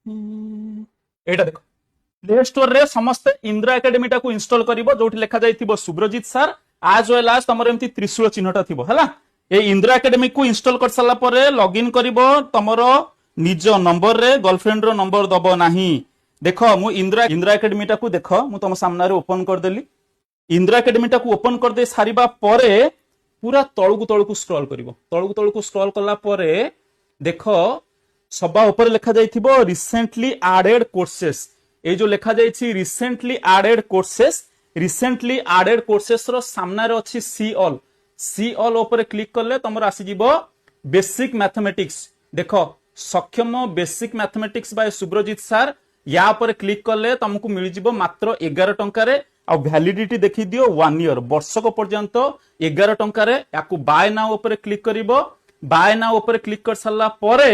एटा देखो play store रे समस्त इंद्र एकेडमी टाको इंस्टॉल करिवो जोठी लेखा जाइथिबो सुब्रजीत सर आज वेल आज तमर एमती त्रिशूल चिन्हटा थिबो हला ए इंद्र एकेडमी को इंस्टॉल कर साला परे लॉगिन करिवो तमर निज नंबर रे गर्लफ्रेंड रो नंबर दबो नाही देखो मु इंद्र एकेडमी टाको देखो मु तम सामने रे ओपन कर देली इंद्र एकेडमी टाको ओपन कर दे सारिबा परे पूरा तळकु स्क्रॉल करिवो तळकु स्क्रॉल करला परे देखो सबा ऊपर लिखा जाइथिबो रिसेंटली एडेड कोर्सेस ए जो लिखा जाइछि रिसेंटली एडेड कोर्सेस रो सामना रे अछि सी ऑल ऊपर क्लिक करले तमर आसी जिवो बेसिक मैथमेटिक्स देखो सक्षम basic mathematics bye Subrajit sir या ऊपर क्लिक करले तुमको मिल जिवो मात्र 11 टंका रे आ वैलिडिटी देखि दियो 1 ईयर वर्षक पर्यंत 11 टंका रे याकू बाय नाउ ऊपर क्लिक करिवो बाय नाउ ऊपर क्लिक कर साला परे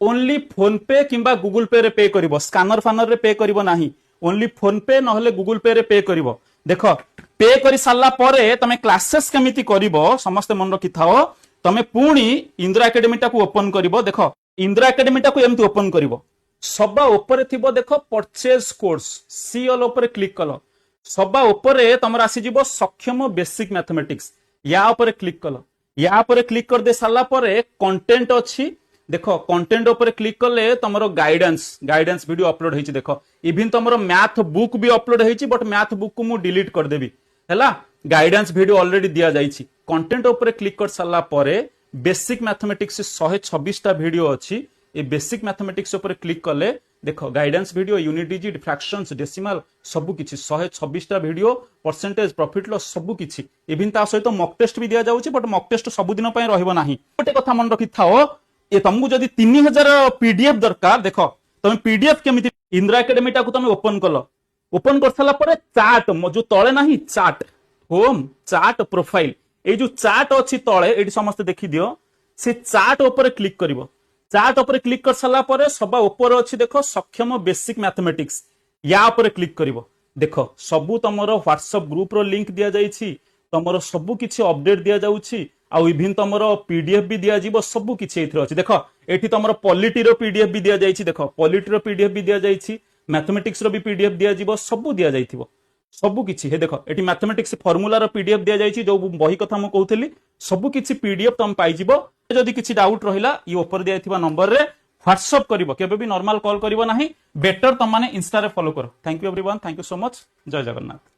ओनली फोन पे किंबा गूगल पे रे पे करिवो स्कैनर फानर रे पे करिवो नाही ओनली फोन पे नहले गूगल पे रे पे करिवो देखो पे करि साला परे तमे क्लासेस केमिति करिवो समस्त मन रखि थाओ तमे पुणी इंद्र एकेडमी टाको ओपन करिवो देखो इंद्र एकेडमी टाको एमति ओपन करिवो सबा ऊपर थिबो देखो परचेज कोर्स सी ऑल ऊपर क्लिक कलो सबा ऊपर तमर आसी जिवो सक्षम बेसिक मैथमेटिक्स या ऊपर क्लिक कलो या ऊपर क्लिक कर दे साला परे कंटेंट अछि देखो कंटेंट ऊपर क्लिक करले तमरो गाइडेंस वीडियो अपलोड हेछि देखो इवन तमरो मैथ बुक भी अपलोड हेछि बट मैथ बुक को मु डिलीट कर देबी हैला गाइडेंस वीडियो ऑलरेडी दिया जाइछि कंटेंट ऊपर क्लिक कर साला परे बेसिक मैथमेटिक्स 126 टा वीडियो अछि ए बेसिक मैथमेटिक्स ऊपर क्लिक करले देखो guidance video unit digit fractions decimal सब किछि 126 टा वीडियो परसेंटेज प्रॉफिट लॉस सब किछि इवन ता सहित मॉक टेस्ट भी दिया जाउछि बट मॉक टेस्ट सब दिन पय रहइबो नाही गोटे कथा मन रखि थाओ ए तुमको जदि 3000 पीडीएफ दरकार देखो तुम पीडीएफ केमिति इंद्र एकेडमी टाको तुम ओपन कलो ओपन कर साला परे चार्ट जो तळे नाही चार्ट होम चार्ट प्रोफाइल ए जो चार्ट अछि तळे एडी समस्त देखि दियो से चार्ट ऊपर क्लिक करिवो चार्ट ऊपर क्लिक कर साला परे सबा ऊपर अछि देखो सक्षम बेसिक मैथमेटिक्स या ऊपर क्लिक करिवो देखो सबु तमरो व्हाट्सएप ग्रुप रो लिंक दिया जाइछि तमरो सबु किछि अपडेट दिया जाउछि आ इभिन तमरो पीडीएफ भी दिया जीवो सबु किछि एथरो अछि देखो एठी तमरो पॉलिटी रो पीडीएफ भी दिया जाइछि देखो पॉलिटी रो पीडीएफ भी दिया जाइछि मैथमेटिक्स रो भी पीडीएफ दिया जीवो सबु दिया जाइथिबो सबु किछि हे देखो एठी मैथमेटिक्स फार्मूला रो पीडीएफ दिया जाइछि जो बही कथा म कहउतली सबु किछि पीडीएफ तम पाइ जीवो जदि किछि डाउट रहिला ई ऊपर दिया थिबा नंबर रे व्हाट्सएप करिवो केबे भी नॉर्मल कॉल करिवो नाही बेटर तम माने इंस्टा रे फॉलो करो thank you everyone thank you so much जय जगन्नाथ।